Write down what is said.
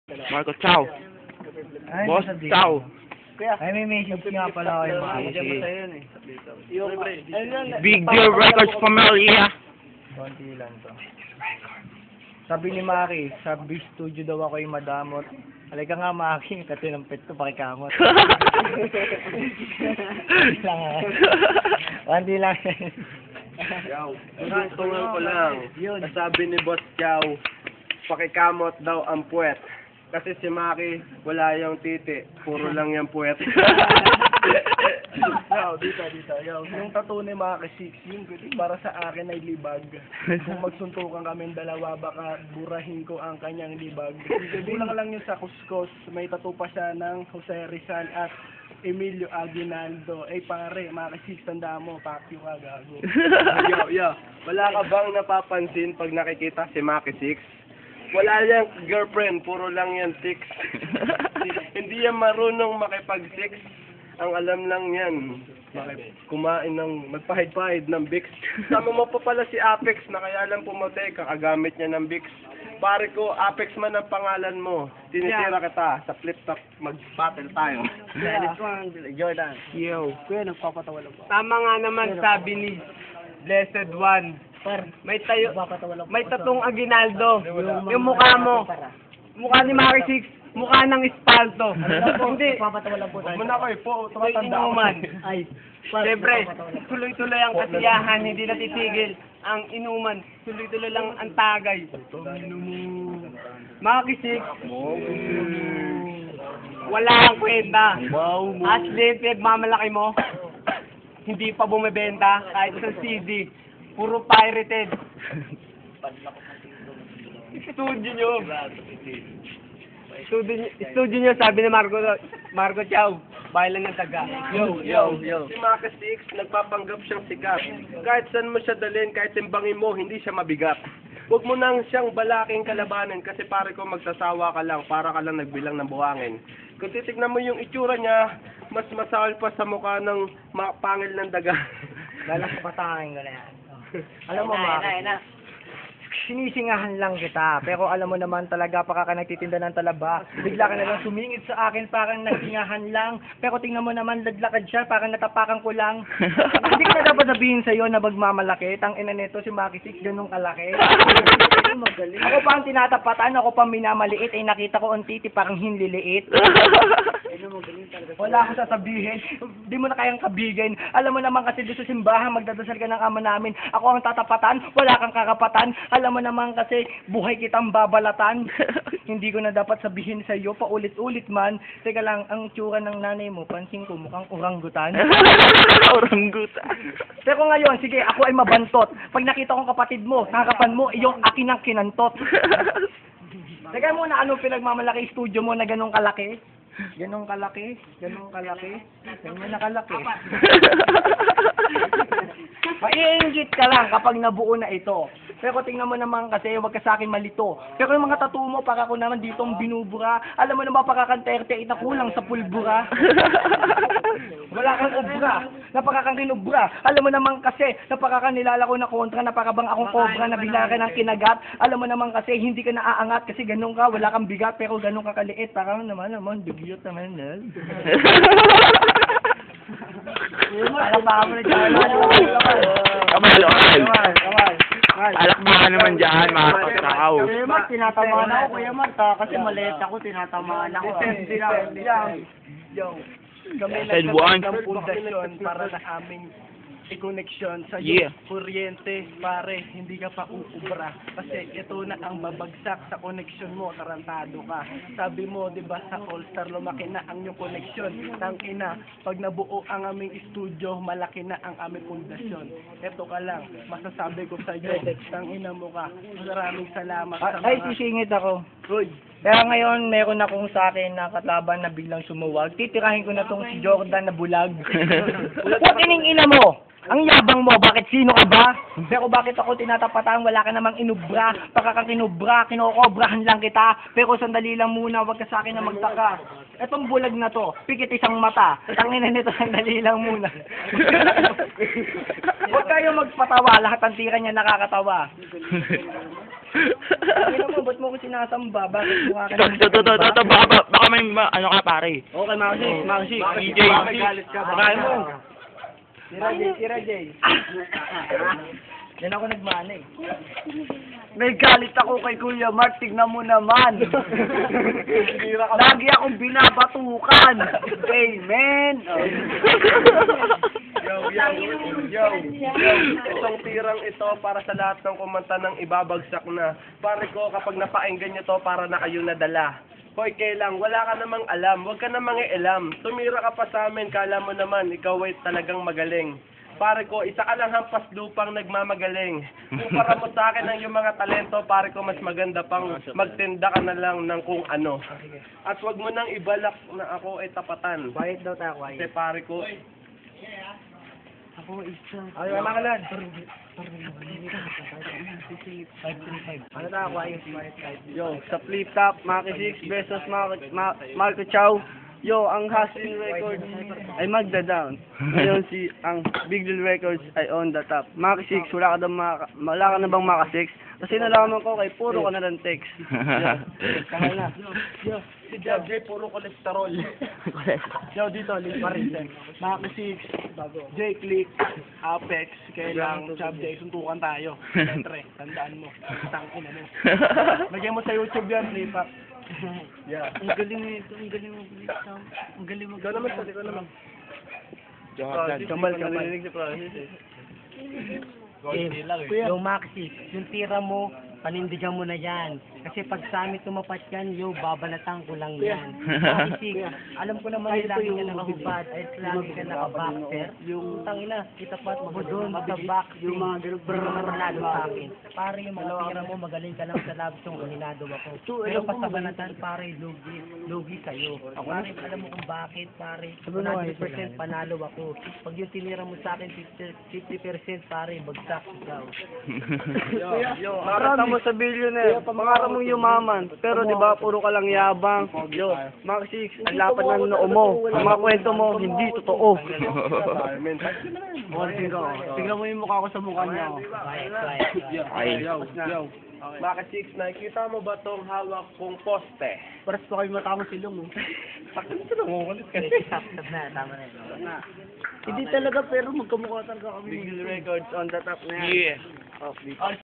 Marco, ciao. Ay, Boss, sasabihin ciao. ko. Ay, may message nga pala kayo mga Big Deal Records Familia. konti lang to. Sabi ni Maki, sa B Studio daw ako yung madamot. Halika nga Maki, kasi ng pet ko pakikamot. Konti lang ha. Konti lang. Tungan ko lang. Sabi ni Boss Chow, pakikamot daw ang puwet. Kasi si Maki, wala yung titi. Puro lang yung puwet. Dito. Yung tattoo ni Maki 6, yung para sa akin ay libag. Kung magsuntukan kami dalawa, baka burahin ko ang kanyang libag. Kulang lang yun sa kuskus. May tattoo pa siya ng Jose Rizal at Emilio Aguinaldo. Pare, Maki 6, tanda mo, pakyo ka, gago. Yo. Wala ka bang napapansin pag nakikita si Maki 6? Wala yang girlfriend, puro lang yan chicks. Hindi yan marunong makipag-sex. Ang alam lang yan, kumain ng, magpahid-pahid ng Vicks. Sama mo pa pala si Apex na kaya lang pumote, kakagamit niya ng Vicks. Pare ko, Apex man ang pangalan mo. Tinitira kita sa flip-top, mag-battle tayo. Jordan. Yo. Kuya, nagpapatawa lang po. Tama nga naman sabi ni Blessed One. May tatong Aguinaldo. Yung mukha mo. Mukha ni Maki 6. Mukha ng espalto. Hindi. Nagpapatawa lang po tayo. Muna ko po. Tumatanda ako. Ay, Siyempre, tuloy-tuloy ang kasiyahan. Hindi natitigil ang inuman. Tuloy-tuloy lang ang tagay. Maki 6. Wala kang kwenta. Ashley, pinagmamalaki mo. Hindi pa bumibenta kahit sa CD. Puro pirated. Studio nyo, sabi ni Marco Chow, bayan ng taga. Yo. Si Maki 6, nagpapanggap siyang sikat. Kahit saan mo siya dalhin, kahit timbangin mo, hindi siya mabigat. Huwag mo nang siyang balaking kalabanin kasi pare ko magsasawa ka lang, para ka lang nagbilang ng buhangin. Kung titignan mo yung itsura niya, mas masakal pa sa mukha ng pangil ng daga. lalakpatahin ko na yan. Alam mo, Maki, sinisingahan lang kita, pero alam mo naman talaga, pagka ka nagtitinda ng talaba, bigla ka na lang sumingit sa akin, parang nagsingahan lang, pero tingnan mo naman, ladlakad siya, parang natapakan ko lang. Hindi ko na dapat sabihin sa'yo na magmamalaki, tang ina nito, si Maki 6, ganun kalaki. Ako pa ang tinatapatan, ako pa minamaliit, ay nakita ko ang titi, parang hinliliit. Wala akong sasabihin, di mo na kayang kabigin. Alam mo naman kasi doon sa simbahan, magdadasal ka ng ama namin, ako ang tatapatan, wala kang kakapatan. Alam mo naman kasi buhay kitang babalatan. Hindi ko na dapat sabihin sa iyo paulit-ulit man. Teka lang, ang tsura ng nanay mo, pansin ko mukhang oranggutan. Oranggutan. Pero ngayon, sige, ako ay mabantot. Pag nakita kong kapatid mo, harapan mo, iyong akin ang kinantot. Teka muna, ano pinagmamalaki studio mo na ganong kalaki? Ganong kalaki? Ganong na kalaki. Maiinggit ka lang kapag nabuo na ito. Pero tingnan mo naman kasi, huwag ka sa akin malito. Pero yung mga tattoo mo, para ko naman ditong binubura. Alam mo naman, pakakang-38 na kulang sa pulbura. Wala kang obra, napakakang kinubra. Alam mo naman kasi, napakakang nilalako na kontra, napakabang akong cobra na bilaran ng kinagat. Alam mo naman kasi, hindi ka naaangat kasi ganun ka, wala kang bigat, pero ganun ka kaliit. Parang naman, bigyot naman. Alakbakan mo na dyan. Kamay. Alakbakan naman dyan, Marco, ciao. Kuya Mark, tinatamaan ako, Kuya Mark, kasi maliit ako, tinatamaan ako. Yo, kami Said one. ng pundasyon para sa aming i-connection sa Yeah. kuryente, pare, hindi ka pa uubra. Kasi ito na ang babagsak sa connection mo, tarantado ka. Sabi mo, di ba, sa All-Star lumaki na ang iyong connection. Tangina, pag nabuo ang aming studio, malaki na ang aming pundasyon. Ito ka lang, masasabi ko sa iyo, tangina mo ka. Maraming salamat sa mga... Ay, sisingit ako. Good. Kaya ngayon, meron akong sa akin na kataban na biglang sumuwag. Titirahin ko na tong si Jordan na bulag. Putining ina mo! Ang yabang mo, bakit sino ka ba? Pero bakit ako tinatapatan, wala ka namang inubra. Pagka kinubra, kinokobrahan lang kita. Pero sandali lang muna, wag ka sa akin na magtaka. Etong bulag na to, pikit isang mata. Tangina nito, sandali lang muna. Huwag kayo magpatawa, lahat ng tira niya nakakatawa. Ano mo, ba't mo ko sinasamba? Bakit mukha ka Baka may ano ka pare. Okay, Maxi. DJ. Bakain mo. Tira, Jay. Yan ako nagmana eh. May galit ako kay Kuya Mark, tignan mo naman. Lagi akong binabatukan. Amen. Yo. Itong tirang ito para sa lahat ng kumanta ng ibabagsak na. Pare ko, kapag napakinggan nyo to, para na kayo nadala. Hoy, kailang, wala ka namang alam, huwag ka namang iilam. Tumira ka pa sa amin, kala mo naman, ikaw ay talagang magaling. Pare ko, isa ka lang hampas lupang nagmamagaling. Kumpara mo sa akin ang iyong mga talento, pare ko, mas maganda pang magtinda ka na lang ng kung ano. At wag mo nang ibalak na ako ay tapatan. Quiet daw tayo, Kasi pare ko, Ako isa. Ay, wala ka lang. Ano tayo, quiet. Yo, sa flip top, Maki 6 versus Marco Chow. Yo, ang Hustling Records ay magda-down. Ngayon ang Big Deal Records ay on the top. Maki 6, wala ka na bang Maki 6? Kasi nalaman ko kay puro ka na lang text. Kaya na. Yo, si Jab J, puro kolesterol. yo dito, link pa rin. Maki 6, J-Click, Apex, kailang Chab J, suntukan tayo. Siyempre, tandaan mo. Tangin na mo. Lagyan mo sa YouTube yan, Lipak. Yeah. Ang galing nito, ang galing mo. Ang galing mo. Ikaw naman, ikaw naman. Kambal, narinig si Francis eh. Yung Maxi, yung tira mo, panindigan mo na yan. Kasi pag sa amin tumapat yan, babalatan ko lang yan. Maxi, alam ko naman yung lagi ka nakahubad, ay lagi ka nakaboxer. Yung tangina, kita pa mo doon, magka-boxing. Yung mga manalo sa akin. Pare, yung mga tira mo, magaling ka lang sa labs yung aminado ako. Pero pasabanatan, pare, lugi kayo. Pare, alam mo kung bakit, pare. 100% panalo ako. Pag yung tinira mo sa akin, 50%, pare, bagsak ikaw. Yo, pangarap mo sa billionaire, pangarap mong yumaman, pero di ba puro ka lang yabang. Yo, Maxi, ang lapad ng noo mo, ang mga kwento mo, hindi totoo. Tingnan mo yung mukha ko sa mukha niya. Ay. Yo. Maka 6, nakikita mo ba tong hawak kong poste? Paras pa kayo mata mo silong. Sakit sila mo, kulit ka. Tama na. Hindi talaga, pero magkamukha talaga kami. Big Deal Records on the top na yan. Yeah. Oh,